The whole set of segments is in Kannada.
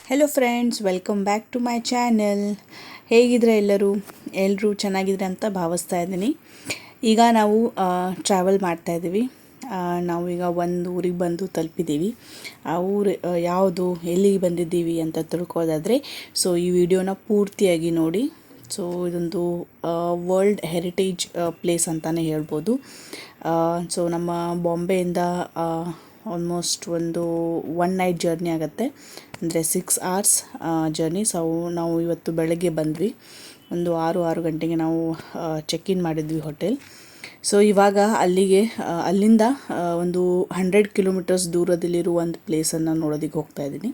Hello friends, welcome back to my channel. ಹೇಗಿದ್ರೆ ಎಲ್ಲರೂ ಚೆನ್ನಾಗಿದ್ರೆ ಅಂತ ಭಾವಿಸ್ತಾ ಇದ್ದೀನಿ. ಈಗ ನಾವು ಟ್ರಾವೆಲ್ ಮಾಡ್ತಾಯಿದ್ದೀವಿ. ನಾವು ಈಗ ಒಂದು ಊರಿಗೆ ಬಂದು ತಲುಪಿದ್ದೀವಿ. ಆ ಊರು ಯಾವುದು, ಎಲ್ಲಿಗೆ ಬಂದಿದ್ದೀವಿ ಅಂತ ತಿಳ್ಕೊಳ್ಳೋದಾದರೆ ಈ ವಿಡಿಯೋನ ಪೂರ್ತಿಯಾಗಿ ನೋಡಿ. ಇದೊಂದು ವರ್ಲ್ಡ್ ಹೆರಿಟೇಜ್ ಪ್ಲೇಸ್ ಅಂತಲೇ ಹೇಳ್ಬೋದು. ನಮ್ಮ ಬಾಂಬೆಯಿಂದ ಆಲ್ಮೋಸ್ಟ್ ಒಂದು 1 ನೈಟ್ ಜರ್ನಿ ಆಗುತ್ತೆ, ಅಂದರೆ 6 hours ಜರ್ನಿ. ನಾವು ಇವತ್ತು ಬೆಳಗ್ಗೆ ಬಂದ್ವಿ. ಒಂದು 6 ಗಂಟೆಗೆ ನಾವು ಚೆಕ್-ಇನ್ ಮಾಡಿದ್ವಿ ಹೋಟೆಲ್. ಇವಾಗ ಅಲ್ಲಿಂದ ಒಂದು 100 ಕಿಲೋಮೀಟರ್ಸ್ ದೂರದಲ್ಲಿರುವ ಒಂದು ಪ್ಲೇಸನ್ನು ನೋಡೋದಕ್ಕೆ ಹೋಗ್ತಾ ಇದ್ದೀನಿ.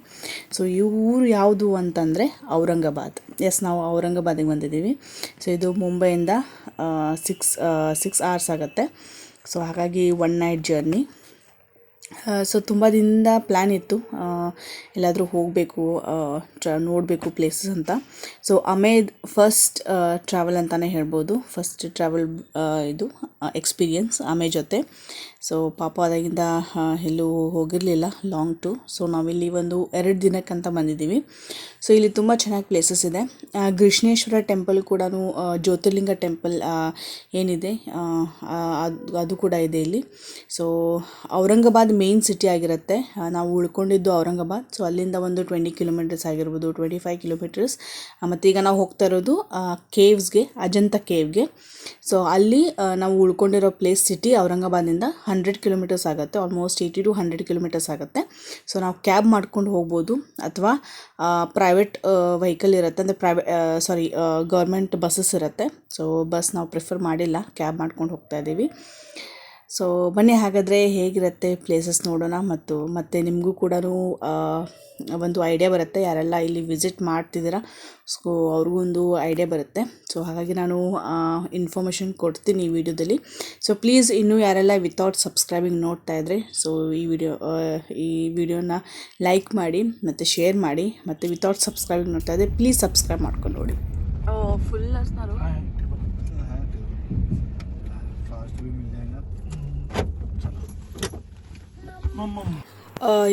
ಈ ಊರು ಯಾವುದು ಅಂತಂದರೆ ಔರಂಗಾಬಾದ್. ನಾವು ಔರಂಗಾಬಾದಿಗೆ ಬಂದಿದ್ದೀವಿ. ಇದು ಮುಂಬೈಯಿಂದ 6 hours ಆಗುತ್ತೆ. ಹಾಗಾಗಿ 1 ನೈಟ್ ಜರ್ನಿ. ತುಂಬ ದಿನದಿಂದ ಪ್ಲ್ಯಾನ್ ಇತ್ತು, ಎಲ್ಲಾದರೂ ಹೋಗಬೇಕು, ನೋಡಬೇಕು ಪ್ಲೇಸಸ್ ಅಂತ. ಫಸ್ಟ್ ಟ್ರಾವೆಲ್ ಅಂತಲೇ ಹೇಳ್ಬೋದು. ಫಸ್ಟ್ ಟ್ರಾವೆಲ್ ಇದು ಎಕ್ಸ್ಪೀರಿಯನ್ಸ್ ಜೊತೆ. ಪಾಪ ಅದಾಗಿಂದ ಎಲ್ಲೂ ಹೋಗಿರಲಿಲ್ಲ ಲಾಂಗ್ ಟು. ನಾವಿಲ್ಲಿ ಒಂದು 2 ದಿನಕ್ಕಂತ ಬಂದಿದ್ದೀವಿ. ಇಲ್ಲಿ ತುಂಬ ಚೆನ್ನಾಗಿ ಪ್ಲೇಸಸ್ ಇದೆ. ಕೃಷ್ಣೇಶ್ವರ ಟೆಂಪಲ್ ಕೂಡ, ಜ್ಯೋತಿರ್ಲಿಂಗ ಟೆಂಪಲ್ ಏನಿದೆ ಅದು ಕೂಡ ಇದೆ ಇಲ್ಲಿ. ಔರಂಗಾಬಾದ್ ಮೇನ್ ಸಿಟಿ ಆಗಿರುತ್ತೆ. ನಾವು ಉಳ್ಕೊಂಡಿದ್ದು ಔರಂಗಾಬಾದ್. ಅಲ್ಲಿಂದ ಒಂದು 20 ಕಿಲೋಮೀಟರ್ಸ್ ಆಗಿರ್ಬೋದು, 25 ಕಿಲೋಮೀಟರ್ಸ್. ಮತ್ತು ಈಗ ನಾವು ಹೋಗ್ತಾ ಇರೋದು ಕೇವ್ಸ್ಗೆ, ಅಜಂತಾ ಕೇವ್ಗೆ. ಅಲ್ಲಿ ನಾವು ಉಳ್ಕೊಂಡಿರೋ ಪ್ಲೇಸ್ ಸಿಟಿ ಔರಂಗಾಬಾದಿಂದ 100 ಕಿಲೋಮೀಟರ್ಸ್ ಆಗುತ್ತೆ. ಆಲ್ಮೋಸ್ಟ್ 80 to 100 ಕಿಲೋಮೀಟರ್ಸ್ ಆಗುತ್ತೆ. ನಾವು ಕ್ಯಾಬ್ ಮಾಡ್ಕೊಂಡು ಹೋಗ್ಬೋದು, ಅಥವಾ ಪ್ರೈವೇಟ್ ವೆಹಿಕಲ್ ಇರುತ್ತೆ, ಅಂದರೆ ಗೌರ್ಮೆಂಟ್ ಬಸ್ಸಸ್ ಇರುತ್ತೆ. ಬಸ್ ನಾವು ಪ್ರಿಫರ್ ಮಾಡಿಲ್ಲ, ಕ್ಯಾಬ್ ಮಾಡ್ಕೊಂಡು ಹೋಗ್ತಾ ಇದ್ದೀವಿ. ಬನ್ನಿ ಹಾಗಾದರೆ ಹೇಗಿರುತ್ತೆ ಪ್ಲೇಸಸ್ ನೋಡೋಣ. ಮತ್ತು ನಿಮಗೂ ಕೂಡ ಒಂದು ಐಡಿಯಾ ಬರುತ್ತೆ, ಯಾರೆಲ್ಲ ಇಲ್ಲಿ ವಿಸಿಟ್ ಮಾಡ್ತಿದ್ದೀರಾ ಅವ್ರಿಗೂ ಒಂದು ಐಡಿಯಾ ಬರುತ್ತೆ. ಹಾಗಾಗಿ ನಾನು ಇನ್ಫಾರ್ಮೇಷನ್ ಕೊಡ್ತೀನಿ ಈ ವಿಡಿಯೋದಲ್ಲಿ. ಪ್ಲೀಸ್ ಇನ್ನೂ ಯಾರೆಲ್ಲ ವಿತೌಟ್ ಸಬ್ಸ್ಕ್ರೈಬಿಂಗ್ ನೋಡ್ತಾ ಇದ್ದರೆ ಈ ವಿಡಿಯೋನ ಲೈಕ್ ಮಾಡಿ ಮತ್ತು ಶೇರ್ ಮಾಡಿ. ಮತ್ತು ವಿತೌಟ್ ಸಬ್ಸ್ಕ್ರೈಬಿಂಗ್ ನೋಡ್ತಾ ಇದ್ದರೆ ಪ್ಲೀಸ್ ಸಬ್ಸ್ಕ್ರೈಬ್ ಮಾಡ್ಕೊಂಡು ನೋಡಿ. ಫುಲ್ ಅಸ್ನಾರು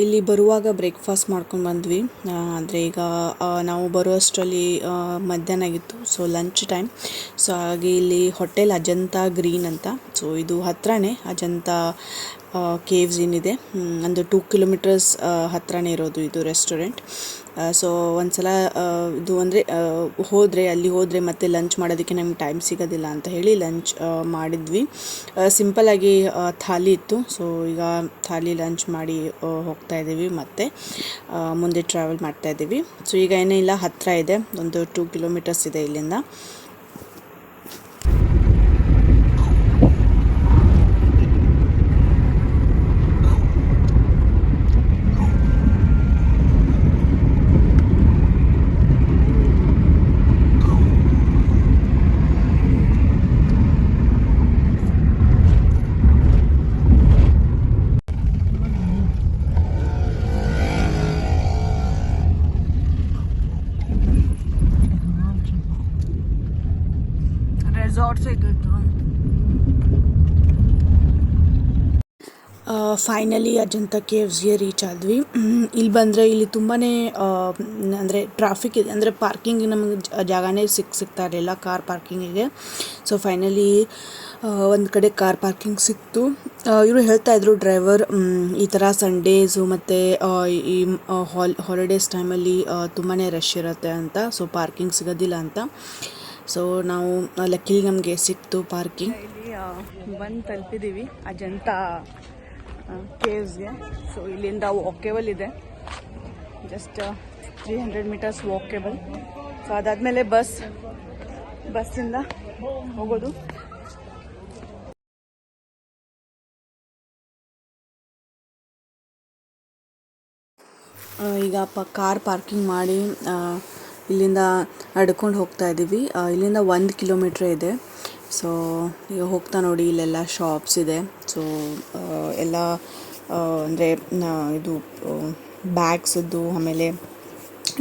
ಇಲ್ಲಿ ಬರುವಾಗ ಬ್ರೇಕ್ಫಾಸ್ಟ್ ಮಾಡ್ಕೊಂಡು ಬಂದ್ವಿ. ಅಂದರೆ ಈಗ ನಾವು ಬರುವಷ್ಟರಲ್ಲಿ ಮಧ್ಯಾಹ್ನ ಆಗಿತ್ತು, ಲಂಚ್ ಟೈಮ್. ಹಾಗೆ ಇಲ್ಲಿ ಹೋಟೆಲ್ ಅಜಂತಾ ಗ್ರೀನ್ ಅಂತ. ಇದು ಹತ್ರನೇ ಅಜಂತಾ ಕೇವ್ಸ್ ಏನಿದೆ, ಒಂದು 2 ಕಿಲೋಮೀಟರ್ಸ್ ಹತ್ರನೇ ಇರೋದು ಇದು ರೆಸ್ಟೋರೆಂಟ್. ಒಂದ್ಸಲ ಇದು ಅಂದರೆ ಅಲ್ಲಿ ಹೋದರೆ ಮತ್ತೆ ಲಂಚ್ ಮಾಡೋದಕ್ಕೆ ನಮ್ಗೆ ಟೈಮ್ ಸಿಗೋದಿಲ್ಲ ಅಂತ ಹೇಳಿ ಲಂಚ್ ಮಾಡಿದ್ವಿ. ಸಿಂಪಲ್ಲಾಗಿ ಥಾಲಿ ಇತ್ತು. ಈಗ ಥಾಲಿ ಲಂಚ್ ಮಾಡಿ ಹೋಗ್ತಾ ಇದ್ದೀವಿ, ಮತ್ತು ಮುಂದೆ ಟ್ರಾವೆಲ್ ಮಾಡ್ತಾ ಇದ್ದೀವಿ. ಈಗ ಏನಿಲ್ಲ, ಹತ್ತಿರ ಇದೆ, ಒಂದು 2 ಕಿಲೋಮೀಟರ್ಸ್ ಇದೆ ಇಲ್ಲಿಂದ. ರೆಸಾರ್ಟ್ಸ್ ಇತ್ತು. ಫೈನಲಿ ಅಜಂತಾ ಕೇವ್ಸ್ಗೆ ರೀಚ್ ಆದ್ವಿ. ಇಲ್ಲಿ ಬಂದರೆ ಇಲ್ಲಿ ತುಂಬಾ ಅಂದರೆ ಟ್ರಾಫಿಕ್ ಇದೆ, ಅಂದರೆ ಪಾರ್ಕಿಂಗ್ ನಮಗೆ ಜಾಗನೇ ಸಿಗ್ತಾ ಇರಲಿಲ್ಲ ಕಾರ್ ಪಾರ್ಕಿಂಗಿಗೆ. ಫೈನಲಿ ಒಂದು ಕಡೆ ಕಾರ್ ಪಾರ್ಕಿಂಗ್ ಸಿಕ್ತು. ಇವರು ಹೇಳ್ತಾ ಇದ್ರು ಡ್ರೈವರ್, ಈ ಥರ ಸಂಡೇಸು ಮತ್ತು ಈ ಹಾಲಿಡೇಸ್ ಟೈಮಲ್ಲಿ ತುಂಬಾ ರಶ್ ಇರುತ್ತೆ ಅಂತ, ಪಾರ್ಕಿಂಗ್ ಸಿಗೋದಿಲ್ಲ ಅಂತ. ನಾವು ಲಕ್ಕಿಲಿ ನಮಗೆ ಸಿಕ್ತು ಪಾರ್ಕಿಂಗ್. ಇಲ್ಲಿ ಬಂದು ತಲುಪಿದ್ದೀವಿ ಅಜಂತಾ ಕೇವ್ಸ್ಗೆ. ಇಲ್ಲಿಂದ ವಾಕೇಬಲ್ ಇದೆ, ಜಸ್ಟ್ 300 ಮೀಟರ್ಸ್ ವಾಕೇಬಲ್. ಅದಾದಮೇಲೆ ಬಸ್ಸಿಂದ ಹೋಗೋದು. ಈಗ ಕಾರ್ ಪಾರ್ಕಿಂಗ್ ಮಾಡಿ ಇಲ್ಲಿಂದ ನಡ್ಕೊಂಡು ಹೋಗ್ತಾ ಇದ್ದೀವಿ. ಇಲ್ಲಿಂದ 1 ಕಿಲೋಮೀಟ್ರ್ ಇದೆ. ಈಗ ಹೋಗ್ತಾ ನೋಡಿ, ಇಲ್ಲೆಲ್ಲ ಶಾಪ್ಸ್ ಇದೆ. ಎಲ್ಲ ಅಂದರೆ ಇದು ಬ್ಯಾಗ್ಸದ್ದು, ಆಮೇಲೆ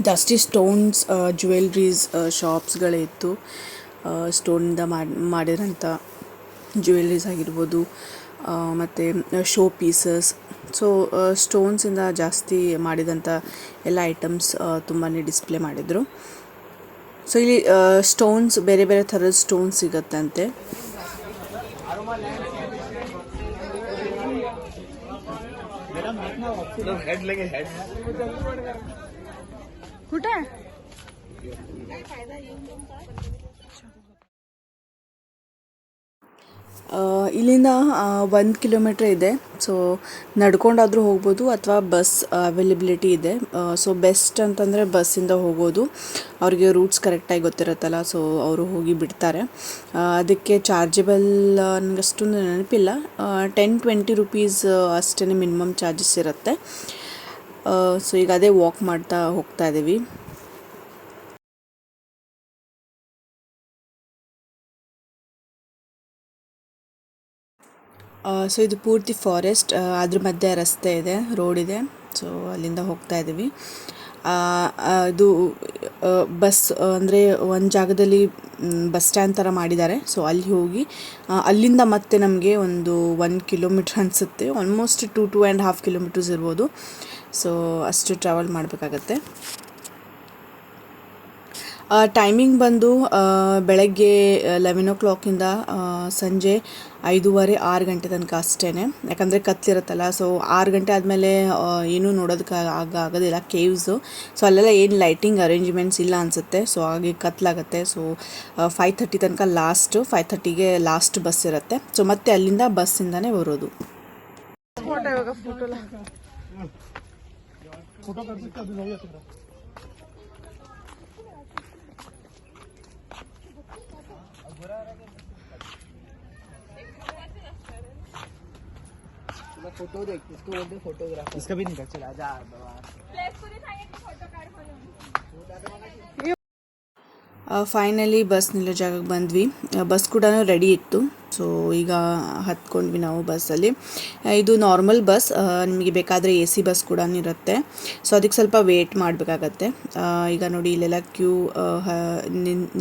ಜಾಸ್ತಿ ಸ್ಟೋನ್ಸ್, ಜ್ಯುವೆಲ್ರೀಸ್ ಶಾಪ್ಸ್ಗಳೇ ಇತ್ತು. ಸ್ಟೋನಿಂದ ಮಾಡಿರೋಂಥ ಜ್ಯುವೆಲ್ರೀಸ್ ಆಗಿರ್ಬೋದು, ಮತ್ತು ಶೋ ಪೀಸಸ್. ಸೊ ಸ್ಟೋನ್ಸಿಂದ ಜಾಸ್ತಿ ಮಾಡಿದಂಥ ಎಲ್ಲ ಐಟಮ್ಸ್ ತುಂಬಾ ಡಿಸ್ಪ್ಲೇ ಮಾಡಿದರು. ಸೊ ಇಲ್ಲಿ ಸ್ಟೋನ್ಸ್ ಬೇರೆ ಬೇರೆ ಥರದ ಸ್ಟೋನ್ಸ್ ಸಿಗತ್ತಂತೆ. ಇಲ್ಲಿಂದ 1 ಕಿಲೋಮೀಟ್ರ್ ಇದೆ. ಸೊ ನಡ್ಕೊಂಡಾದರೂ ಹೋಗ್ಬೋದು ಅಥವಾ ಬಸ್ ಅವೈಲಬಿಲಿಟಿ ಇದೆ. ಸೊ ಬೆಸ್ಟ್ ಅಂತಂದರೆ ಬಸ್ಸಿಂದ ಹೋಗೋದು. ಅವ್ರಿಗೆ ರೂಟ್ಸ್ ಕರೆಕ್ಟಾಗಿ ಗೊತ್ತಿರುತ್ತಲ್ಲ, ಸೊ ಅವರು ಹೋಗಿ ಬಿಡ್ತಾರೆ. ಅದಕ್ಕೆ ಚಾರ್ಜಬಲ್ ನನಗಷ್ಟೊಂದು ನೆನಪಿಲ್ಲ, 10-20 ರುಪೀಸ್ ಅಷ್ಟೇ ಮಿನಿಮಮ್ ಚಾರ್ಜಸ್ ಇರುತ್ತೆ. ಸೊ ಈಗ ಅದೇ ವಾಕ್ ಮಾಡ್ತಾ ಹೋಗ್ತಾ ಇದ್ದೀವಿ. ಸೊ ಇದು ಪೂರ್ತಿ ಫಾರೆಸ್ಟ್, ಅದ್ರ ಮಧ್ಯೆ ರಸ್ತೆ ಇದೆ, ರೋಡ್ ಇದೆ. ಸೊ ಅಲ್ಲಿಂದ ಹೋಗ್ತಾ ಇದ್ದೀವಿ. ಇದು ಬಸ್ ಅಂದರೆ ಒಂದು ಜಾಗದಲ್ಲಿ ಬಸ್ ಸ್ಟ್ಯಾಂಡ್ ಥರ ಮಾಡಿದ್ದಾರೆ. ಸೊ ಅಲ್ಲಿ ಹೋಗಿ ಅಲ್ಲಿಂದ ಮತ್ತೆ ನಮಗೆ ಒಂದು 1 ಕಿಲೋಮೀಟ್ರ್ ಅನಿಸುತ್ತೆ, ಆಲ್ಮೋಸ್ಟ್ 2.5 ಕಿಲೋಮೀಟರ್ಸ್ ಇರ್ಬೋದು. ಸೊ ಅಷ್ಟು ಟ್ರಾವೆಲ್ ಮಾಡಬೇಕಾಗತ್ತೆ. ಟೈಮಿಂಗ್ ಬಂದು ಬೆಳಗ್ಗೆ 11 o'clock ಸಂಜೆ 5:30-6 ಗಂಟೆ ತನಕ ಅಷ್ಟೇ. ಯಾಕಂದರೆ ಕತ್ಲಿರುತ್ತಲ್ಲ, ಸೊ 6 ಗಂಟೆ ಆದಮೇಲೆ ಏನೂ ನೋಡೋದಕ್ಕೆ ಆಗೋದಿಲ್ಲ ಕೇವ್ಸು. ಸೊ ಅಲ್ಲೆಲ್ಲ ಏನು ಲೈಟಿಂಗ್ ಅರೇಂಜ್ಮೆಂಟ್ಸ್ ಇಲ್ಲ ಅನಿಸುತ್ತೆ. ಸೊ ಹಾಗೆ ಕತ್ಲಾಗುತ್ತೆ. ಸೊ 5:30 ತನಕ 5:30ಗೆ ಲಾಸ್ಟ್ ಬಸ್ ಇರುತ್ತೆ. ಸೊ ಮತ್ತೆ ಅಲ್ಲಿಂದ ಬಸ್ಸಿಂದನೇ ಬರೋದು. फोटो देख, इसको बोलते फोटोग्राफर. इसका भी निकल चला जा बाबा. ಫೈನಲಿ ಬಸ್ ನಿಲ್ಲೋ ಜಾಗಕ್ಕೆ ಬಂದ್ವಿ. ಬಸ್ ಕೂಡ ರೆಡಿ ಇತ್ತು. ಸೊ ಈಗ ಹತ್ಕೊಂಡ್ವಿ ನಾವು ಬಸ್ಸಲ್ಲಿ. ಇದು ನಾರ್ಮಲ್ ಬಸ್, ನಿಮಗೆ ಬೇಕಾದರೆ AC ಬಸ್ ಕೂಡ ಇರುತ್ತೆ. ಸೊ ಅದಕ್ಕೆ ಸ್ವಲ್ಪ ವೇಟ್ ಮಾಡಬೇಕಾಗತ್ತೆ. ಈಗ ನೋಡಿ ಇಲ್ಲೆಲ್ಲ ಕ್ಯೂ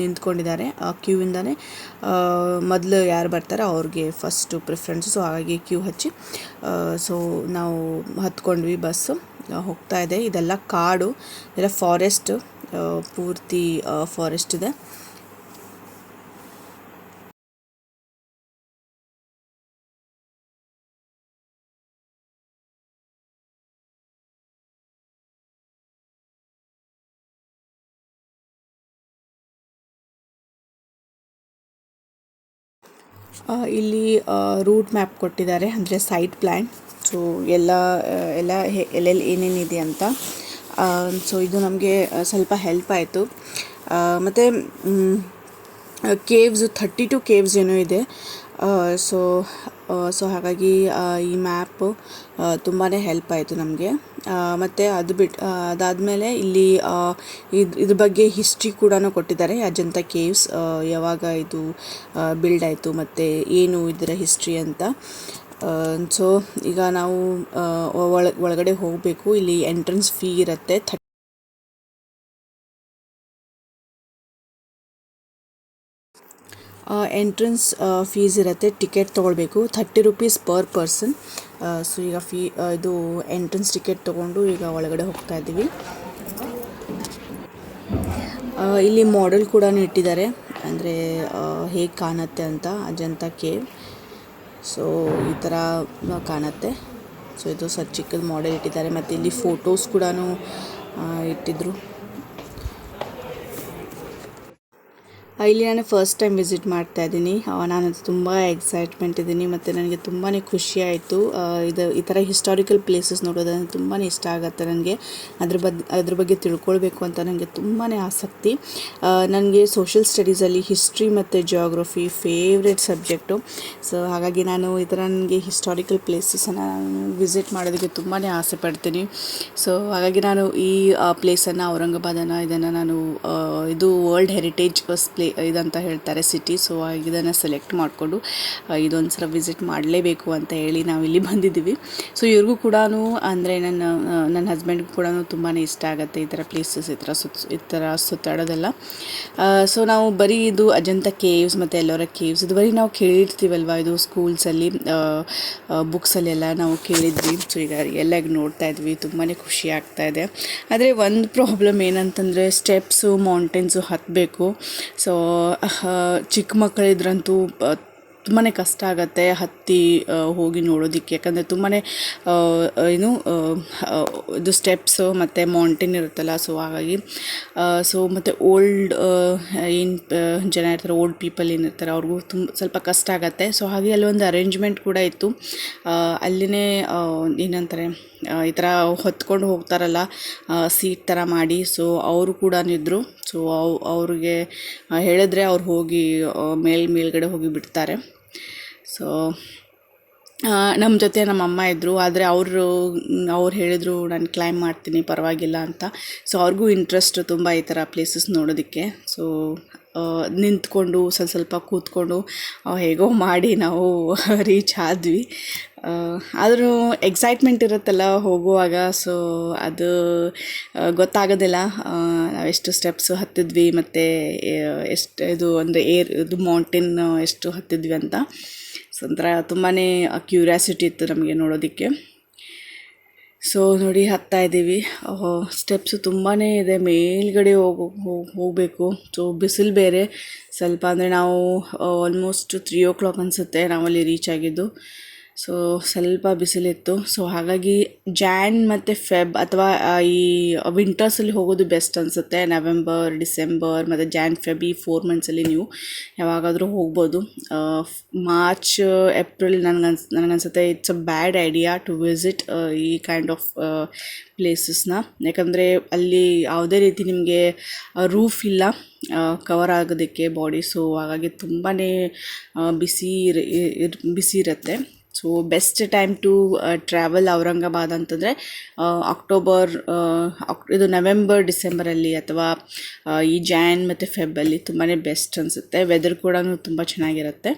ನಿಂತ್ಕೊಂಡಿದ್ದಾರೆ. ಆ ಕ್ಯೂವಿಂದನೇ ಮೊದಲು ಯಾರು ಬರ್ತಾರೆ ಅವ್ರಿಗೆ ಫಸ್ಟು ಪ್ರಿಫರೆನ್ಸು. ಸೊ ಹಾಗಾಗಿ ಕ್ಯೂ ಹಚ್ಚಿ ಸೊ ನಾವು ಹತ್ಕೊಂಡ್ವಿ. ಬಸ್ಸು ಹೋಗ್ತಾ ಇದೆ. ಇದೆಲ್ಲ ಕಾಡು, ಇದೆಲ್ಲ ಫಾರೆಸ್ಟ್, ಪೂರ್ತಿ ಫಾರೆಸ್ಟ್ ಇದೆ. ಇಲ್ಲಿ ರೂಟ್ ಮ್ಯಾಪ್ ಕೊಟ್ಟಿದ್ದಾರೆ, ಅಂದರೆ ಸೈಟ್ ಪ್ಲ್ಯಾನ್. ಸೊ ಎಲ್ಲೆಲ್ಲಿ ಏನೇನಿದೆ ಅಂತ. ಸೊ ಇದು ನಮಗೆ ಸ್ವಲ್ಪ ಹೆಲ್ಪ್ ಆಯಿತು. ಮತ್ತು ಕೇವ್ಸು 32 ಕೇವ್ಸ್ ಏನೋ ಇದೆ. ಸೊ ಹಾಗಾಗಿ ಈ ಮ್ಯಾಪು ತುಂಬಾ ಹೆಲ್ಪ್ ಆಯಿತು ನಮಗೆ. ಮತ್ತು ಅದಾದಮೇಲೆ ಇಲ್ಲಿ ಇದ್ರ ಬಗ್ಗೆ ಹಿಸ್ಟ್ರಿ ಕೂಡ ಕೊಟ್ಟಿದ್ದಾರೆ. ಅಜಂತ ಕೇವ್ಸ್ ಯಾವಾಗ ಇದು ಬಿಲ್ಡ್ ಆಯಿತು ಮತ್ತು ಏನು ಇದರ ಹಿಸ್ಟ್ರಿ ಅಂತ. ಸೊ ಈಗ ನಾವು ಒಳಗಡೆ ಹೋಗಬೇಕು. ಇಲ್ಲಿ ಎಂಟ್ರೆನ್ಸ್ ಫೀ ಇರುತ್ತೆ. ಎಂಟ್ರೆನ್ಸ್ ಫೀಸ್ ಇರುತ್ತೆ, ಟಿಕೆಟ್ ತೊಗೊಳ್ಬೇಕು, 30 ರುಪೀಸ್ ಪರ್ ಪರ್ಸನ್. ಸೊ ಈಗ ಇದು ಎಂಟ್ರೆನ್ಸ್ ಟಿಕೆಟ್ ತೊಗೊಂಡು ಈಗ ಒಳಗಡೆ ಹೋಗ್ತಾ ಇದ್ದೀವಿ. ಇಲ್ಲಿ ಮಾಡೆಲ್ ಕೂಡ ಇಟ್ಟಿದ್ದಾರೆ, ಅಂದರೆ ಹೇಗೆ ಕಾಣುತ್ತೆ ಅಂತ ಅಜಂತ ಕೇವ್. ಸೊ ಈ ಥರ ಕಾಣುತ್ತೆ. ಸೊ ಇದು ಚಿಕ್ಕದ ಮಾಡೆಲ್ ಇಟ್ಟಿದ್ದಾರೆ. ಮತ್ತು ಇಲ್ಲಿ ಫೋಟೋಸ್ ಕೂಡ ಇಟ್ಟಿದ್ರು. ಇಲ್ಲಿ ನಾನು ಫಸ್ಟ್ ಟೈಮ್ ವಿಸಿಟ್ ಮಾಡ್ತಾ ಇದ್ದೀನಿ. ನಾನಂತೂ ತುಂಬ ಎಕ್ಸೈಟ್ಮೆಂಟ್ ಇದ್ದೀನಿ ಮತ್ತು ನನಗೆ ತುಂಬಾ ಖುಷಿ ಆಯಿತು. ಈ ಥರ ಹಿಸ್ಟಾರಿಕಲ್ ಪ್ಲೇಸಸ್ ನೋಡೋದಂದ್ರೆ ತುಂಬಾ ಇಷ್ಟ ಆಗುತ್ತೆ ನನಗೆ. ಅದ್ರ ಬಗ್ಗೆ ತಿಳ್ಕೊಳ್ಬೇಕು ಅಂತ ನನಗೆ ತುಂಬಾ ಆಸಕ್ತಿ. ನನಗೆ ಸೋಷಿಯಲ್ ಸ್ಟಡೀಸಲ್ಲಿ ಹಿಸ್ಟ್ರಿ ಮತ್ತು ಜಿಯೋಗ್ರಫಿ ಫೇವ್ರೆಟ್ ಸಬ್ಜೆಕ್ಟು. ಸೊ ಹಾಗಾಗಿ ನಾನು ಈ ಥರ ನನಗೆ ಹಿಸ್ಟಾರಿಕಲ್ ಪ್ಲೇಸಸನ್ನು ನಾನು ವಿಸಿಟ್ ಮಾಡೋದಕ್ಕೆ ತುಂಬಾ ಆಸೆ ಪಡ್ತೀನಿ. ಸೊ ಹಾಗಾಗಿ ನಾನು ಈ ಪ್ಲೇಸನ್ನು ಔರಂಗಾಬಾದನ್ನು ಇದನ್ನು ನಾನು ಇದು ವರ್ಲ್ಡ್ ಹೆರಿಟೇಜ್ ಇದಂತ ಹೇಳ್ತಾರೆ ಸಿಟಿ. ಸೊ ಇದನ್ನು ಸೆಲೆಕ್ಟ್ ಮಾಡಿಕೊಂಡು ಇದೊಂದು ಸಲ ವಿಸಿಟ್ ಮಾಡಲೇಬೇಕು ಅಂತ ಹೇಳಿ ನಾವಿಲ್ಲಿ ಬಂದಿದ್ದೀವಿ. ಸೊ ಇವ್ರಿಗೂ ಕೂಡ ಅಂದರೆ ನನ್ನ ಹಸ್ಬೆಂಡ್ಗೂ ಕೂಡ ತುಂಬಾ ಇಷ್ಟ ಆಗುತ್ತೆ ಈ ಥರ ಪ್ಲೇಸಸ್, ಈ ಥರ ಸುತ್ತಾಡೋದೆಲ್ಲ. ಸೊ ನಾವು ಬರೀ ಇದು ಅಜಂತ ಕೇವ್ಸ್ ಮತ್ತು ಎಲ್ಲೋರ ಕೇವ್ಸ್ ಇದು ಬರೀ ನಾವು ಕೇಳಿರ್ತೀವಲ್ವ, ಇದು ಸ್ಕೂಲ್ಸಲ್ಲಿ ಬುಕ್ಸಲ್ಲೆಲ್ಲ ನಾವು ಕೇಳಿದ್ವಿ. ಸೊ ಈಗ ಎಲ್ಲ ನೋಡ್ತಾ ಇದ್ವಿ, ತುಂಬಾ ಖುಷಿ ಆಗ್ತಾ ಇದೆ. ಆದರೆ ಒಂದು ಪ್ರಾಬ್ಲಮ್ ಏನಂತಂದರೆ ಸ್ಟೆಪ್ಸು ಮೌಂಟೇನ್ಸು ಹತ್ತಬೇಕು. ಸೊ ಚಿಕ್ಕ ಮಕ್ಕಳಿದ್ರಂತೂ ತುಂಬಾ ಕಷ್ಟ ಆಗುತ್ತೆ ಹತ್ತಿ ಹೋಗಿ ನೋಡೋದಕ್ಕೆ. ಯಾಕಂದರೆ ತುಂಬಾ ಇದು ಸ್ಟೆಪ್ಸು ಮತ್ತು ಮೌಂಟೇನ್ ಇರುತ್ತಲ್ಲ. ಸೊ ಹಾಗಾಗಿ ಮತ್ತು ಓಲ್ಡ್ ಏನು ಜನ ಇರ್ತಾರೆ, ಓಲ್ಡ್ ಪೀಪಲ್ ಏನಿರ್ತಾರೆ ಅವ್ರಿಗೂ ಸ್ವಲ್ಪ ಕಷ್ಟ ಆಗುತ್ತೆ. ಸೊ ಹಾಗೆ ಅಲ್ಲೊಂದು ಅರೇಂಜ್ಮೆಂಟ್ ಕೂಡ ಇತ್ತು. ಅಲ್ಲಿನೇ ಏನಂತಾರೆ ಈ ಥರ ಹೊತ್ಕೊಂಡು ಹೋಗ್ತಾರಲ್ಲ ಸೀಟ್ ಥರ ಮಾಡಿ. ಸೊ ಅವರು ಕೂಡ ಇದ್ದರು. ಸೊ ಅವ್ರಿಗೆ ಹೇಳಿದ್ರೆ ಅವ್ರು ಹೋಗಿ ಮೇಲ್ಗಡೆ ಹೋಗಿ ಬಿಡ್ತಾರೆ. ಸೊ ನಮ್ಮ ಜೊತೆ ನಮ್ಮ ಅಮ್ಮ ಇದ್ದರು. ಆದರೆ ಅವ್ರು ಹೇಳಿದರು ನಾನು ಕ್ಲೈಮ್ ಮಾಡ್ತೀನಿ ಪರವಾಗಿಲ್ಲ ಅಂತ. ಸೊ ಅವ್ರಿಗೂ ಇಂಟ್ರೆಸ್ಟ್ ತುಂಬ ಈ ಥರ ಪ್ಲೇಸಸ್ ನೋಡೋದಕ್ಕೆ. ಸೊ ನಿಂತ್ಕೊಂಡು ಸ್ವಲ್ಪ ಕೂತ್ಕೊಂಡು ಹೇಗೋ ಮಾಡಿ ನಾವು ರೀಚ್ ಆದ್ವಿ. ಆದರೂ ಎಕ್ಸೈಟ್ಮೆಂಟ್ ಇರುತ್ತಲ್ಲ ಹೋಗುವಾಗ. ಸೊ ಅದು ಗೊತ್ತಾಗೋದಿಲ್ಲ ನಾವೆಷ್ಟು ಸ್ಟೆಪ್ಸು ಹತ್ತಿದ್ವಿ ಮತ್ತು ಎಷ್ಟು ಇದು ಇದು ಮೌಂಟೇನ್ ಎಷ್ಟು ಹತ್ತಿದ್ವಿ ಅಂತ. ಸೊ ಒಂಥರ ತುಂಬಾ ಕ್ಯೂರಿಯಾಸಿಟಿ ಇತ್ತು ನಮಗೆ ನೋಡೋದಕ್ಕೆ. ಸೊ ನೋಡಿ ಹತ್ತಾ ಇದ್ದೀವಿ. ಸ್ಟೆಪ್ಸು ತುಂಬಾ ಇದೆ, ಮೇಲ್ಗಡೆ ಹೋಗಬೇಕು. ಸೊ ಬಿಸಿಲು ಬೇರೆ ಸ್ವಲ್ಪ, ಅಂದರೆ ನಾವು ಆಲ್ಮೋಸ್ಟ್ 3 o'clock ಅನಿಸುತ್ತೆ ನಾವಲ್ಲಿ ರೀಚ್ ಆಗಿದ್ದು. ಸೊ ಸ್ವಲ್ಪ ಬಿಸಿಲಿತ್ತು. ಸೊ ಹಾಗಾಗಿ ಜಾನ್ ಮತ್ತು ಫೆಬ್ ಅಥವಾ ಈ ವಿಂಟರ್ಸಲ್ಲಿ ಹೋಗೋದು ಬೆಸ್ಟ್ ಅನಿಸುತ್ತೆ. ನವೆಂಬರ್, ಡಿಸೆಂಬರ್ ಮತ್ತು ಜಾನ್, ಫೆಬ್ ಈ 4 monthsಲ್ಲಿ ನೀವು ಯಾವಾಗಾದರೂ ಹೋಗ್ಬೋದು. ಮಾರ್ಚ್, ಏಪ್ರಿಲ್ ನನಗನ್ಸುತ್ತೆ it's a bad idea to visit ಈ ಕೈಂಡ್ ಆಫ್ ಪ್ಲೇಸಸ್ನ. ಯಾಕಂದರೆ ಅಲ್ಲಿ ಯಾವುದೇ ರೀತಿ ನಿಮಗೆ ರೂಫ್ ಇಲ್ಲ ಕವರ್ ಆಗೋದಕ್ಕೆ ಬಾಡಿ. ಸೊ ಹಾಗಾಗಿ ತುಂಬಾ ಬಿಸಿ ಇರುತ್ತೆ. So best time to travel Aurangabad ಅಂತಂದರೆ ಇದು ನವೆಂಬರ್, ಡಿಸೆಂಬರಲ್ಲಿ ಅಥವಾ ಈ ಜಾನ್ ಮತ್ತು ಫೆಬ್ಬಲ್ಲಿ ತುಂಬಾ ಬೆಸ್ಟ್ ಅನಿಸುತ್ತೆ. ವೆದರ್ ಕೂಡ ತುಂಬ ಚೆನ್ನಾಗಿರುತ್ತೆ.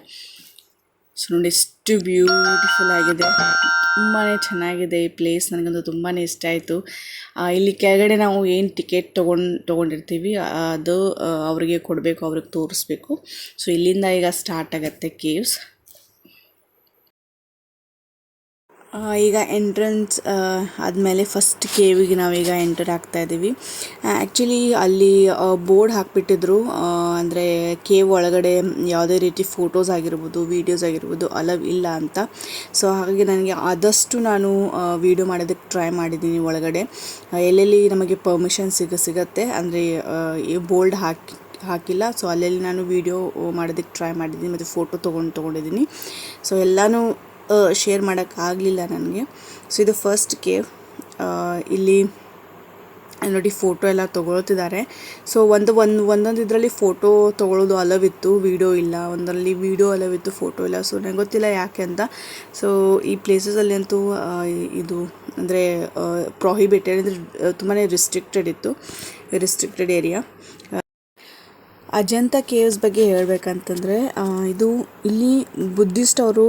ಸೊ ನೋಡಿ ಎಷ್ಟು ಬ್ಯೂಟಿಫುಲ್ ಆಗಿದೆ, ತುಂಬಾ ಚೆನ್ನಾಗಿದೆ ಈ ಪ್ಲೇಸ್. ನನಗಂತೂ ತುಂಬಾ ಇಷ್ಟ ಆಯಿತು. ಇಲ್ಲಿ ಕೆಳಗಡೆ ನಾವು ಏನು ಟಿಕೆಟ್ ತೊಗೊಂಡಿರ್ತೀವಿ ಅದು ಅವರಿಗೆ ಕೊಡಬೇಕು, ಅವ್ರಿಗೆ ತೋರಿಸ್ಬೇಕು. ಸೊ ಇಲ್ಲಿಂದ ಈಗ ಸ್ಟಾರ್ಟ್ ಆಗುತ್ತೆ ಕೇವ್ಸ್. ಈಗ ಎಂಟ್ರೆನ್ಸ್ ಆದಮೇಲೆ ಫಸ್ಟ್ ಕೇವಿಗೆ ನಾವೀಗ ಎಂಟರ್ ಆಗ್ತಾಯಿದ್ದೀವಿ. ಆ್ಯಕ್ಚುಲಿ ಅಲ್ಲಿ ಬೋರ್ಡ್ ಹಾಕಿಬಿಟ್ಟಿದ್ರು, ಅಂದರೆ ಕೇವ್ ಒಳಗಡೆ ಯಾವುದೇ ರೀತಿ ಫೋಟೋಸ್ ಆಗಿರ್ಬೋದು, ವೀಡಿಯೋಸ್ ಆಗಿರ್ಬೋದು ಅಲವ್ ಇಲ್ಲ ಅಂತ. ಸೊ ಹಾಗಾಗಿ ನನಗೆ ಆದಷ್ಟು ನಾನು ವೀಡಿಯೋ ಮಾಡೋದಕ್ಕೆ ಟ್ರೈ ಮಾಡಿದ್ದೀನಿ ಒಳಗಡೆ. ಎಲ್ಲೆಲ್ಲಿ ನಮಗೆ ಪರ್ಮಿಷನ್ ಸಿಗುತ್ತೆ, ಅಂದರೆ ಬೋರ್ಡ್ ಹಾಕಿಲ್ಲ. ಸೊ ಅಲ್ಲೆಲ್ಲಿ ನಾನು ವೀಡಿಯೋ ಮಾಡೋದಕ್ಕೆ ಟ್ರೈ ಮಾಡಿದ್ದೀನಿ ಮತ್ತು ಫೋಟೋ ತೊಗೊಂಡಿದ್ದೀನಿ. ಸೊ ಎಲ್ಲನೂ ಶೇರ್ ಮಾಡೋಕ್ಕಾಗಲಿಲ್ಲ ನನಗೆ. ಸೊ ಇದು ಫಸ್ಟ್ ಕೇವ್. ಇಲ್ಲಿ ನೋಡಿ ಫೋಟೋ ಎಲ್ಲ ತೊಗೊಳ್ತಿದ್ದಾರೆ. ಸೊ ಒಂದೊಂದು ಇದರಲ್ಲಿ ಫೋಟೋ ತೊಗೊಳ್ಳೋದು ಅಲವಿತ್ತು, ವೀಡಿಯೋ ಇಲ್ಲ. ಒಂದರಲ್ಲಿ ವೀಡಿಯೋ ಅಲವಿತ್ತು, ಫೋಟೋ ಇಲ್ಲ. ಸೊ ನನಗೆ ಗೊತ್ತಿಲ್ಲ ಯಾಕೆ ಅಂತ. ಸೊ ಈ ಪ್ಲೇಸಸಲ್ಲಿ ಅಂತೂ ಇದು ಅಂದರೆ ಪ್ರೊಹಿಬಿಟೆಡ್, ಅಂದರೆ ತುಂಬಾ ರಿಸ್ಟ್ರಿಕ್ಟೆಡ್ ಏರಿಯಾ. ಅಜಂತ ಕೇವ್ಸ್ ಬಗ್ಗೆ ಹೇಳಬೇಕಂತಂದರೆ ಇಲ್ಲಿ ಬುದ್ಧಿಸ್ಟ್ ಅವರು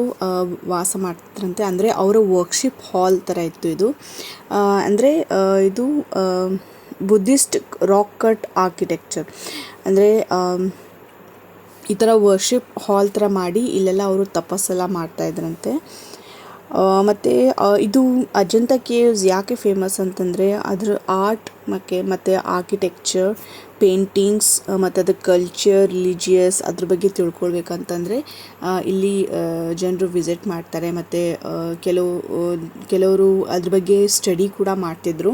ವಾಸ ಮಾಡ್ತಿದ್ರಂತೆ. ಅಂದರೆ ಅವರ ವರ್ಕ್ಶಿಪ್ ಹಾಲ್ ಥರ ಇತ್ತು ಇದು. ಅಂದರೆ ಇದು ಬುದ್ಧಿಸ್ಟ್ ರಾಕ್ ಕಟ್ ಆರ್ಕಿಟೆಕ್ಚರ್. ಅಂದರೆ ಈ ಥರ ವರ್ಶಿಪ್ ಹಾಲ್ ಥರ ಮಾಡಿ ಇಲ್ಲೆಲ್ಲ ಅವರು ತಪಸ್ಸೆಲ್ಲ ಮಾಡ್ತಾಯಿದ್ರಂತೆ. ಮತ್ತು ಇದು ಅಜಂತ ಕೇವ್ಸ್ ಯಾಕೆ ಫೇಮಸ್ ಅಂತಂದರೆ ಅದರ ಆರ್ಟ್ ಮತ್ತು ಆರ್ಕಿಟೆಕ್ಚರ್, ಪೇಂಟಿಂಗ್ಸ್ ಮತ್ತು ಅದರ ಕಲ್ಚರ್, ರಿಲಿಜಿಯಸ್ ಅದ್ರ ಬಗ್ಗೆ ತಿಳ್ಕೊಳ್ಬೇಕಂತಂದರೆ ಇಲ್ಲಿ ಜನರು ವಿಸಿಟ್ ಮಾಡ್ತಾರೆ. ಮತ್ತು ಕೆಲವರು ಅದ್ರ ಬಗ್ಗೆ ಸ್ಟಡಿ ಕೂಡ ಮಾಡ್ತಿದ್ರು.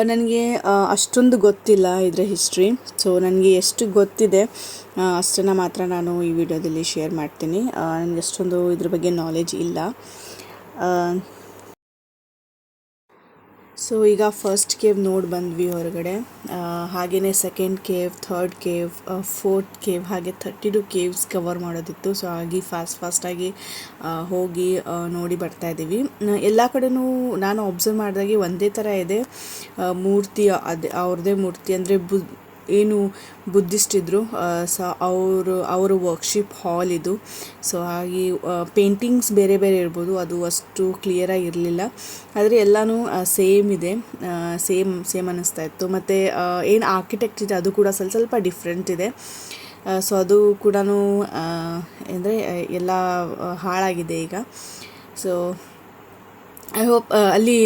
ನನಗೆ ಅಷ್ಟೊಂದು ಗೊತ್ತಿಲ್ಲ ಇದರ ಹಿಸ್ಟ್ರಿ. ಸೊ ನನಗೆ ಎಷ್ಟು ಗೊತ್ತಿದೆ ಅಷ್ಟನ್ನು ಮಾತ್ರ ನಾನು ಈ ವಿಡಿಯೋದಲ್ಲಿ ಶೇರ್ ಮಾಡ್ತೀನಿ. ನನಗೆ ಅಷ್ಟೊಂದು ಇದ್ರ ಬಗ್ಗೆ ನಾಲೆಜ್ ಇಲ್ಲ. ಸೊ ಈಗ ಫಸ್ಟ್ ಕೇವ್ ನೋಡಿ ಬಂದ್ವಿ ಹೊರಗಡೆ. ಹಾಗೆಯೇ second cave, third cave, fourth cave, ಹಾಗೆ 32 ಕೇವ್ಸ್ ಕವರ್ ಮಾಡೋದಿತ್ತು. ಸೊ ಹಾಗೆ ಫಾಸ್ಟಾಗಿ ಹೋಗಿ ನೋಡಿ ಬರ್ತಾಯಿದ್ದೀವಿ. ಎಲ್ಲ ಕಡೆನೂ ನಾನು ಅಬ್ಸರ್ವ್ ಮಾಡಿದಾಗೆ ಒಂದೇ ಥರ ಇದೆ ಮೂರ್ತಿ. ಅವ್ರದ್ದೇ ಮೂರ್ತಿ, ಅಂದರೆ ಏನು ಬುದ್ಧಿಸ್ಟ್ ಇದ್ದರು ಸೊ ಅವರ ವರ್ಕ್ಶಿಪ್ ಹಾಲ್ ಇದು. ಸೊ ಹಾಗೆ ಪೇಂಟಿಂಗ್ಸ್ ಬೇರೆ ಬೇರೆ ಇರ್ಬೋದು, ಅದು ಅಷ್ಟು ಕ್ಲಿಯರಾಗಿ ಇರಲಿಲ್ಲ, ಆದರೆ ಎಲ್ಲನೂ ಸೇಮ್ ಇದೆ, ಸೇಮ್ ಅನ್ನಿಸ್ತಾ ಇತ್ತು. ಮತ್ತು ಏನು ಆರ್ಕಿಟೆಕ್ಟ್ ಇದೆ ಅದು ಕೂಡ ಸ್ವಲ್ಪ ಡಿಫ್ರೆಂಟ್ ಇದೆ. ಸೊ ಅದು ಕೂಡ ಅಂದರೆ ಎಲ್ಲ ಹಾಳಾಗಿದೆ ಈಗ. ಸೊ ಐ ಹೋಪ್ ಅಲ್ಲಿ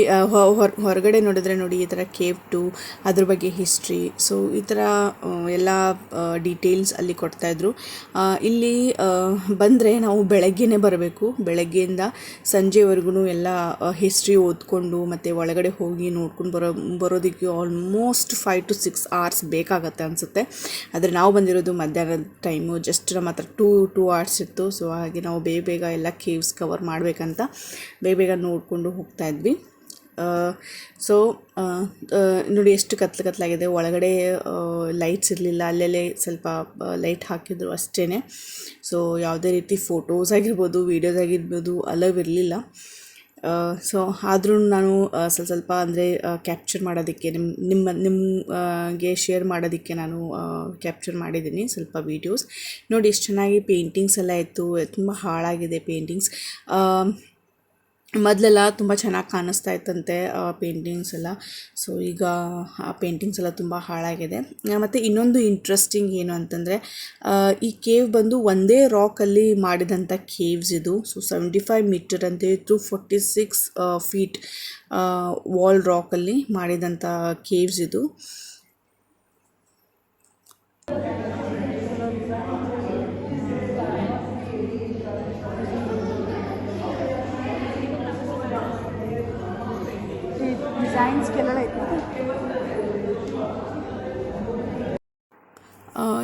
ಹೊರಗಡೆ ನೋಡಿದ್ರೆ ನೋಡಿ ಈ ಥರ ಕೇವ್ 2 ಅದ್ರ ಬಗ್ಗೆ ಹಿಸ್ಟ್ರಿ, ಸೊ ಈ ಥರ ಎಲ್ಲ ಡೀಟೇಲ್ಸ್ ಅಲ್ಲಿ ಕೊಡ್ತಾಯಿದ್ರು. ಇಲ್ಲಿ ಬಂದರೆ ನಾವು ಬೆಳಗ್ಗೆನೇ ಬರಬೇಕು, ಬೆಳಗ್ಗೆಯಿಂದ ಸಂಜೆವರೆಗೂ ಎಲ್ಲ ಹಿಸ್ಟ್ರಿ ಓದ್ಕೊಂಡು ಮತ್ತು ಒಳಗಡೆ ಹೋಗಿ ನೋಡ್ಕೊಂಡು ಬರೋದಕ್ಕೆ ಆಲ್ಮೋಸ್ಟ್ 5 to 6 hours ಬೇಕಾಗತ್ತೆ ಅನಿಸುತ್ತೆ. ಆದರೆ ನಾವು ಬಂದಿರೋದು ಮಧ್ಯಾಹ್ನದ ಟೈಮು, ಜಸ್ಟ್ ನಮ್ಮ ಹತ್ರ 2 hours ಇತ್ತು. ಸೊ ಹಾಗೆ ನಾವು ಬೇಗ ಎಲ್ಲ ಕೇವ್ಸ್ ಕವರ್ ಮಾಡಬೇಕಂತ ಬೇಗ ನೋಡಿಕೊಂಡು ಹೋಗ್ತಾ ಇದ್ವಿ. ಸೊ ನೋಡಿ ಎಷ್ಟು ಕತ್ಲಾಗಿದೆ, ಒಳಗಡೆ ಲೈಟ್ಸ್ ಇರಲಿಲ್ಲ, ಅಲ್ಲೆಲ್ಲೇ ಸ್ವಲ್ಪ ಲೈಟ್ ಹಾಕಿದ್ರು ಅಷ್ಟೇ. ಸೊ ಯಾವುದೇ ರೀತಿ ಫೋಟೋಸ್ ಆಗಿರ್ಬೋದು, ವೀಡಿಯೋಸ್ ಆಗಿರ್ಬೋದು ಅಲವ್ ಇರಲಿಲ್ಲ. ಸೊ ಆದರೂ ನಾನು ಸ್ವಲ್ಪ ಅಂದರೆ ಕ್ಯಾಪ್ಚರ್ ಮಾಡೋದಕ್ಕೆ ನಿಮಗೆ ಶೇರ್ ಮಾಡೋದಕ್ಕೆ ನಾನು ಕ್ಯಾಪ್ಚರ್ ಮಾಡಿದ್ದೀನಿ ಸ್ವಲ್ಪ ವೀಡಿಯೋಸ್. ನೋಡಿ ಎಷ್ಟು ಚೆನ್ನಾಗಿ ಪೇಂಟಿಂಗ್ಸ್ ಎಲ್ಲ ಇತ್ತು, ತುಂಬ ಹಾಳಾಗಿದೆ ಪೇಂಟಿಂಗ್ಸ್. ಮೊದಲೆಲ್ಲ ತುಂಬ ಚೆನ್ನಾಗಿ ಕಾಣಿಸ್ತಾ ಇತ್ತಂತೆ ಪೇಂಟಿಂಗ್ಸ್ ಎಲ್ಲ. ಸೊ ಈಗ ಆ ಪೇಂಟಿಂಗ್ಸ್ ಎಲ್ಲ ತುಂಬ ಹಾಳಾಗಿದೆ. ಮತ್ತು ಇನ್ನೊಂದು ಇಂಟ್ರೆಸ್ಟಿಂಗ್ ಏನು ಅಂತಂದರೆ ಈ ಕೇವ್ ಬಂದು ಒಂದೇ ರಾಕಲ್ಲಿ ಮಾಡಿದಂಥ ಕೇವ್ಸ್ ಇದು. ಸೊ 75 ಮೀಟರ್ ಅಂತೆ, 246 feet ವಾಲ್ ರಾಕಲ್ಲಿ ಮಾಡಿದಂಥ ಕೇವ್ಸ್ ಇದು.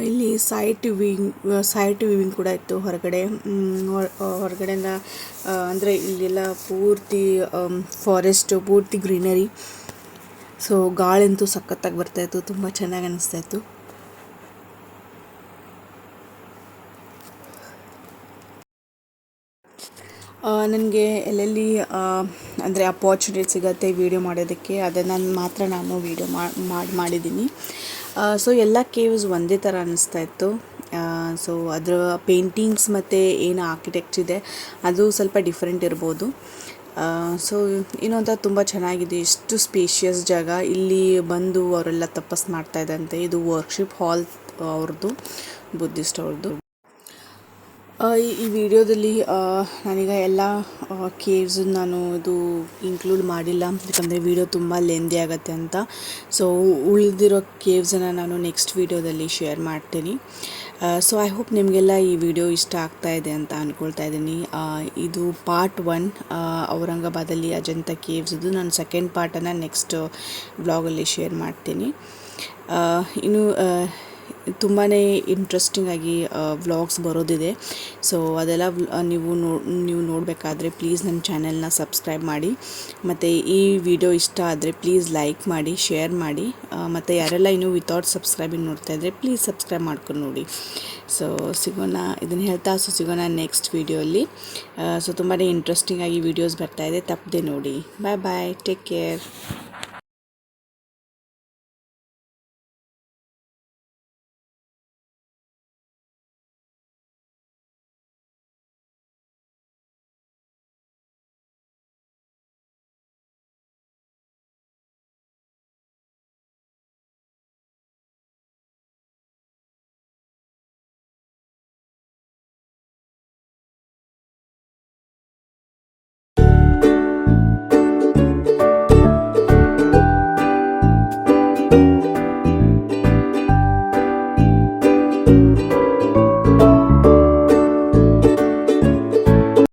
ಇಲ್ಲಿ ಸೈಟ್ ವ್ಯೂವಿಂಗ್ ಕೂಡ ಇತ್ತು ಹೊರಗಡೆಯಿಂದ. ಅಂದರೆ ಇಲ್ಲೆಲ್ಲ ಪೂರ್ತಿ ಫಾರೆಸ್ಟು, ಪೂರ್ತಿ ಗ್ರೀನರಿ. ಸೊ ಗಾಳಂತೂ ಸಖತ್ತಾಗಿ ಬರ್ತಾಯಿತ್ತು, ತುಂಬ ಚೆನ್ನಾಗಿ ಅನ್ನಿಸ್ತಾಯಿತ್ತು. ನನಗೆ ಎಲ್ಲೆಲ್ಲಿ ಅಂದರೆ ಅಪಾರ್ಚುನಿಟಿ ಸಿಗುತ್ತೆ ವೀಡಿಯೋ ಮಾಡೋದಕ್ಕೆ, ಅದನ್ನು ನಾನು ವೀಡಿಯೋ ಮಾಡಿದ್ದೀನಿ. ಸೊ ಎಲ್ಲ ಕೇವ್ಸ್ ಒಂದೇ ಥರ ಅನ್ನಿಸ್ತಾ ಇತ್ತು. ಸೊ ಅದರ ಪೇಂಟಿಂಗ್ಸ್ ಮತ್ತು ಏನು ಆರ್ಕಿಟೆಕ್ಟ್ ಇದೆ ಅದು ಸ್ವಲ್ಪ ಡಿಫ್ರೆಂಟ್ ಇರ್ಬೋದು. ಸೊ ಇನ್ನೊಂಥರ ತುಂಬ ಚೆನ್ನಾಗಿದೆ, ಎಷ್ಟು ಸ್ಪೇಷಿಯಸ್ ಜಾಗ. ಇಲ್ಲಿ ಬಂದು ಅವರೆಲ್ಲ ತಪಸ್ ಮಾಡ್ತಾ ಇದ್ದಂತೆ. ಇದು ವರ್ಕ್ಶಿಪ್ ಹಾಲ್ ಅವ್ರದ್ದು, ಬುದ್ಧಿಸ್ಟ್ ಅವ್ರದ್ದು. ಈ ವಿಡಿಯೋದಲ್ಲಿ ನಾನೀಗ ಎಲ್ಲ ಕೇವ್ಸ್ ನಾನು ಇದು ಇನ್ಕ್ಲೂಡ್ ಮಾಡಿಲ್ಲ, ಯಾಕಂದರೆ ವಿಡಿಯೋ ತುಂಬ ಲೆಂದಿ ಆಗುತ್ತೆ ಅಂತ. ಸೊ ಉಳಿದಿರೋ ಕೇವ್ಸನ್ನು ನಾನು ನೆಕ್ಸ್ಟ್ ವಿಡಿಯೋದಲ್ಲಿ ಶೇರ್ ಮಾಡ್ತೀನಿ. ಸೊ ಐ ಹೋಪ್ ನಿಮಗೆಲ್ಲ ಈ ವಿಡಿಯೋ ಇಷ್ಟ ಆಗ್ತಾ ಇದೆ ಅಂತ ಅಂದ್ಕೊಳ್ತಾ ಇದ್ದೀನಿ. ಇದು ಪಾರ್ಟ್ 1 ಔರಂಗಾಬಾದಲ್ಲಿ ಅಜಂತಾ ಕೇವ್ಸ್. ಇದು ನಾನು ಸೆಕೆಂಡ್ ಪಾರ್ಟನ್ನು ನೆಕ್ಸ್ಟ್ ವ್ಲಾಗಲ್ಲಿ ಶೇರ್ ಮಾಡ್ತೀನಿ. ಇನ್ನು ತುಂಬಾ ಇಂಟ್ರೆಸ್ಟಿಂಗ್ ಆಗಿ ವ್ಲಾಗ್ಸ್ ಬರೋದಿದೆ. ಸೊ ಅದೆಲ್ಲ ನೀವು ನೋಡಬೇಕಾದ್ರೆ ಪ್ಲೀಸ್ ನನ್ನ ಚಾನೆಲ್ನ ಸಬ್ಸ್ಕ್ರೈಬ್ ಮಾಡಿ. ಮತ್ತು ಈ ವಿಡಿಯೋ ಇಷ್ಟ ಆದರೆ ಪ್ಲೀಸ್ ಲೈಕ್ ಮಾಡಿ, ಶೇರ್ ಮಾಡಿ. ಮತ್ತು ಯಾರೆಲ್ಲ ಇನ್ನೂ ವಿತೌಟ್ ಸಬ್ಸ್ಕ್ರೈಬಿಂಗ್ ನೋಡ್ತಾ ಇದ್ದರೆ ಪ್ಲೀಸ್ ಸಬ್ಸ್ಕ್ರೈಬ್ ಮಾಡ್ಕೊಂಡು ನೋಡಿ. ಸೊ ಇದನ್ನು ಹೇಳ್ತಾ ಸಿಗೋಣ ನೆಕ್ಸ್ಟ್ ವಿಡಿಯೋಲ್ಲಿ. ಸೊ ತುಂಬಾ ಇಂಟ್ರೆಸ್ಟಿಂಗ್ ಆಗಿ ವಿಡಿಯೋಸ್ ಬರ್ತಾಯಿದೆ, ತಪ್ಪದೆ ನೋಡಿ. ಬಾಯ್, ಟೇಕ್ ಕೇರ್.